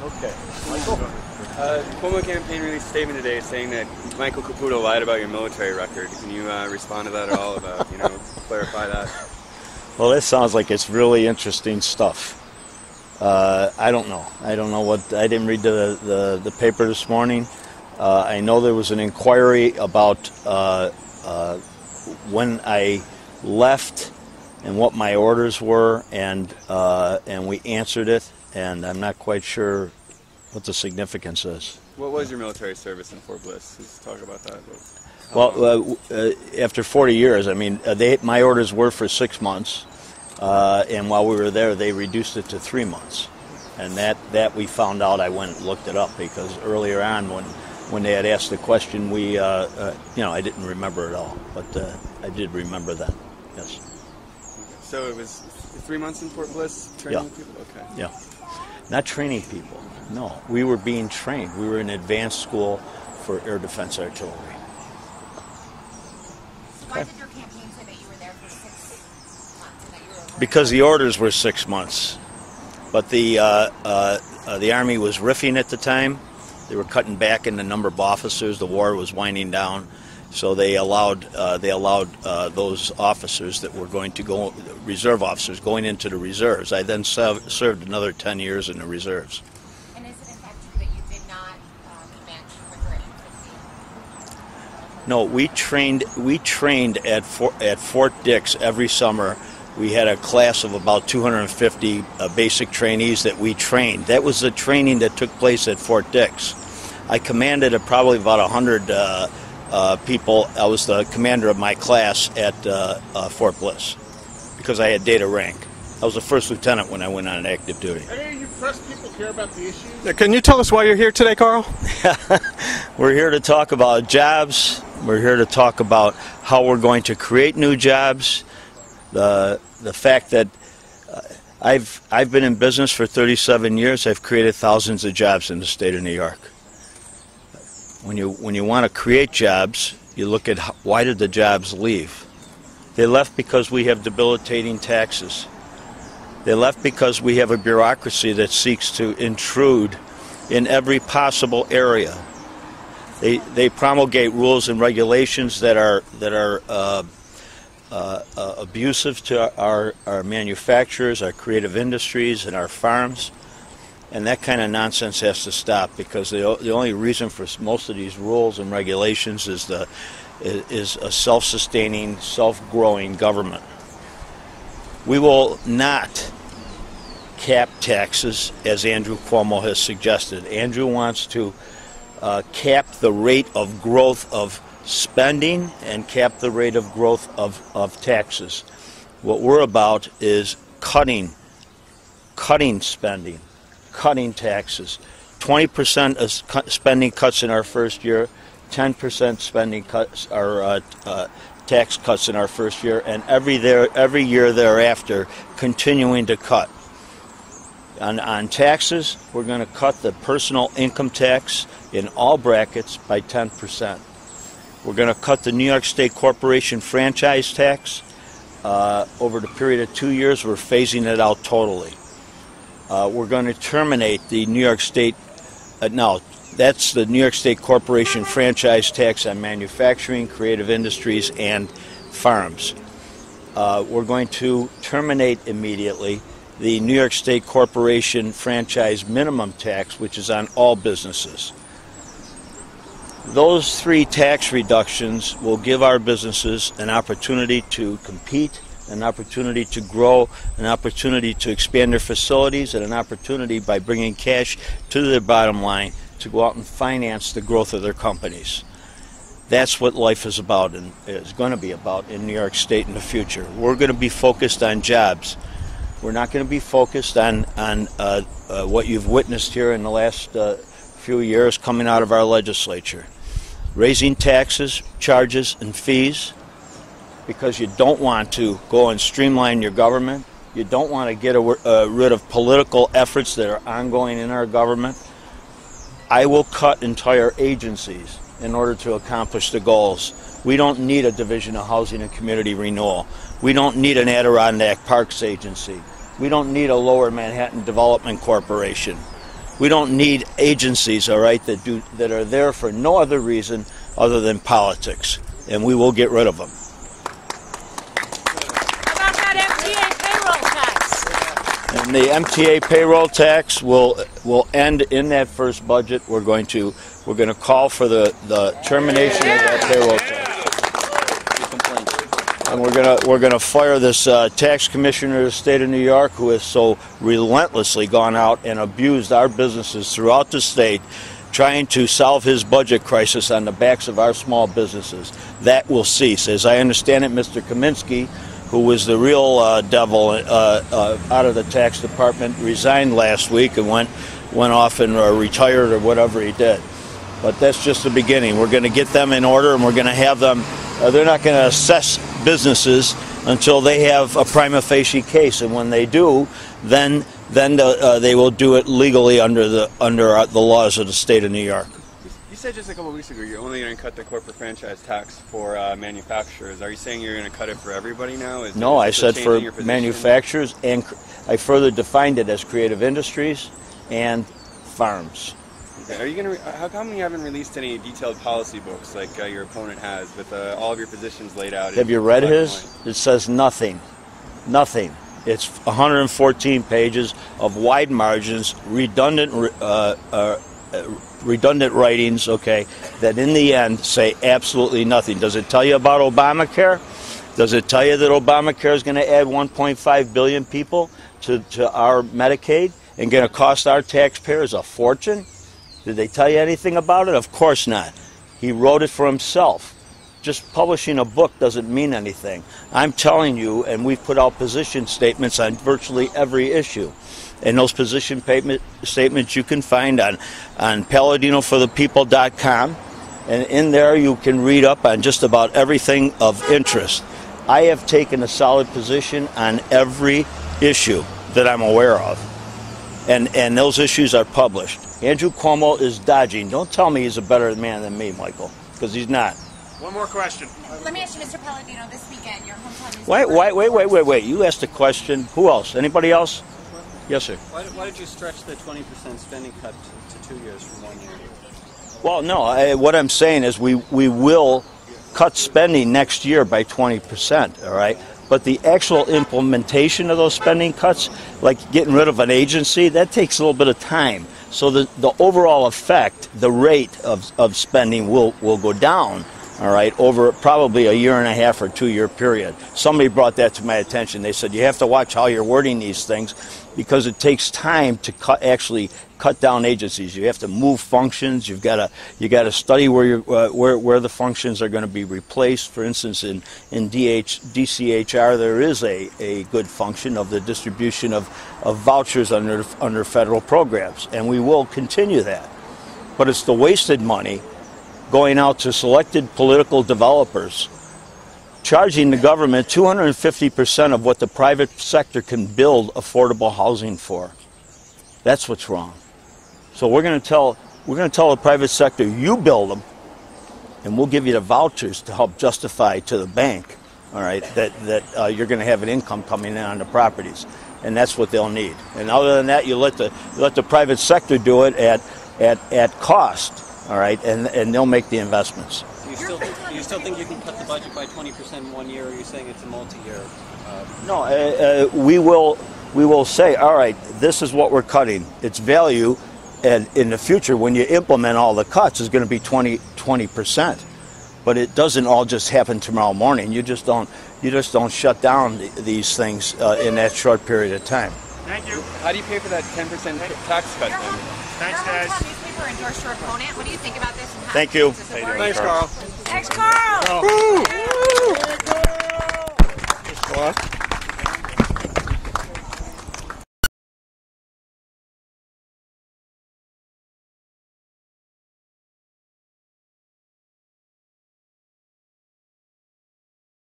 Okay. Michael? Cuomo campaign released a statement today saying that Michael Caputo lied about your military record. Can you respond to that at all about, clarify that? Well, that sounds like it's really interesting stuff. I don't know. I didn't read the paper this morning. I know there was an inquiry about when I left and what my orders were, and we answered it, and I'm not quite sure what the significance is. What was your military service in Fort Bliss? Let's talk about that. Well, after 40 years, I mean, my orders were for 6 months, and while we were there, they reduced it to 3 months. And that we found out. I went and looked it up, because earlier on, when they had asked the question, I didn't remember it all, but I did remember that. Yes. So it was 3 months in Fort Bliss training people? Okay. Yeah. Not training people. No, we were being trained. We were in advanced school for air defense artillery. Why did your campaign say that you were there for 6 months? And that you were Because the orders were 6 months, but the Army was riffing at the time. They were cutting back in the number of officers. The war was winding down, so they allowed those officers that were going to go, reserve officers, going into the reserves. I then served another 10 years in the reserves. And is it in fact true that you did not command trooper infantry? No, we trained at Fort Dix every summer. We had a class of about 250 basic trainees that we trained. That was the training that took place at Fort Dix. I commanded probably about 100 people. I was the commander of my class at Fort Bliss because I had data rank. I was a first lieutenant when I went on active duty. Any of you press people care about the issues? Can you tell us why you're here today, Carl? We're here to talk about jobs. We're here to talk about how we're going to create new jobs. The fact that I've been in business for 37 years. I've created thousands of jobs in the state of New York. When you want to create jobs, you look at why did the jobs leave? They left because we have debilitating taxes. They left because we have a bureaucracy that seeks to intrude in every possible area. They promulgate rules and regulations that are abusive to our manufacturers, our creative industries, and our farms. And that kind of nonsense has to stop, because the only reason for most of these rules and regulations is a self-sustaining, self-growing government. We will not cap taxes, as Andrew Cuomo has suggested. Andrew wants to cap the rate of growth of spending and cap the rate of growth of taxes. What we're about is cutting spending, cutting taxes. 20% of spending cuts in our first year, 10% spending cuts are tax cuts in our first year, and every year thereafter continuing to cut. On taxes, we're going to cut the personal income tax in all brackets by 10%. We're going to cut the New York State Corporation franchise tax. Over the period of 2 years, we're phasing it out totally. We're going to terminate the New York State, that's the New York State Corporation franchise tax on manufacturing, creative industries, and farms. We're going to terminate immediately the New York State Corporation franchise minimum tax, which is on all businesses. Those 3 tax reductions will give our businesses an opportunity to compete, an opportunity to grow, an opportunity to expand their facilities, and an opportunity, by bringing cash to their bottom line, to go out and finance the growth of their companies. That's what life is about, and is going to be about in New York State in the future. We're going to be focused on jobs. We're not going to be focused on what you've witnessed here in the last few years coming out of our legislature. Raising taxes, charges, and fees, because you don't want to go and streamline your government. You don't want to get rid of political efforts that are ongoing in our government. I will cut entire agencies in order to accomplish the goals. We don't need a Division of Housing and Community Renewal. We don't need an Adirondack Parks Agency. We don't need a Lower Manhattan Development Corporation. We don't need agencies, all right, that are there for no other reason other than politics, and we will get rid of them. How about that MTA payroll tax? And the MTA payroll tax will end in that first budget. We're going to call for the termination of that payroll tax. And we're gonna fire this tax commissioner of the state of New York, who has so relentlessly gone out and abused our businesses throughout the state, trying to solve his budget crisis on the backs of our small businesses. That will cease. As I understand it, Mr. Kaminsky, who was the real devil out of the tax department, resigned last week and went off and retired or whatever he did. But that's just the beginning. We're going to get them in order, and we're going to have them. They're not going to assess businesses until they have a prima facie case, and when they do, then they will do it legally under the laws of the state of New York. You said just a couple of weeks ago you're only going to cut the corporate franchise tax for manufacturers. Are you saying you're going to cut it for everybody now? No, I said for manufacturers, and I further defined it as creative industries and farms. Okay. Are you going to? How come you haven't released any detailed policy books like your opponent has, with all of your positions laid out? Have you read his? It says nothing. Nothing. It's 114 pages of wide margins, redundant writings, okay, that in the end say absolutely nothing. Does it tell you about Obamacare? Does it tell you that Obamacare is going to add 1.5 billion people to our Medicaid and going to cost our taxpayers a fortune? Did they tell you anything about it? Of course not. He wrote it for himself. Just publishing a book doesn't mean anything. I'm telling you, and we've put out position statements on virtually every issue. And those position statements you can find on PaladinoForThePeople.com. And in there you can read up on just about everything of interest. I have taken a solid position on every issue that I'm aware of. And those issues are published. Andrew Cuomo is dodging. Don't tell me he's a better man than me, Michael, because he's not. One more question. Let me ask you, Mr. Paladino, this weekend, your hometown is... Wait. You asked a question. Who else? Anybody else? Yes, sir. Why did you stretch the 20% spending cut to 2 years from 1 year? Well, no. What I'm saying is we will cut spending next year by 20%, all right? But the actual implementation of those spending cuts, like getting rid of an agency, that takes a little bit of time. So the overall effect, the rate of spending will go down, all right, over probably a 1.5 or 2 year period. Somebody brought that to my attention. They said, you have to watch how you're wording these things because it takes time to actually cut down agencies. You have to move functions. You got to study where the functions are going to be replaced. For instance, in DCHR, there is a good function of the distribution of vouchers under federal programs, and we will continue that. But it's the wasted money going out to selected political developers, charging the government 250% of what the private sector can build affordable housing for. That's what's wrong. So we're going to tell the private sector, you build them, and we'll give you the vouchers to help justify to the bank, all right, that you're going to have an income coming in on the properties, and that's what they'll need. And other than that, you let the private sector do it at cost, all right, and they'll make the investments. Do you still think you can cut the budget by 20% in 1 year, or are you saying it's a multi-year? No, we will say, all right, this is what we're cutting. Its value, and in the future, when you implement all the cuts, is going to be 20%. But it doesn't all just happen tomorrow morning. You just don't shut down these things in that short period of time. Thank you. How do you pay for that 10% tax cut then? Thanks, guys. Your hometown newspaper endorsed your opponent. What do you think about this? And how Thank you. does it work? Thanks, Carl. Thanks, Carl. Woo!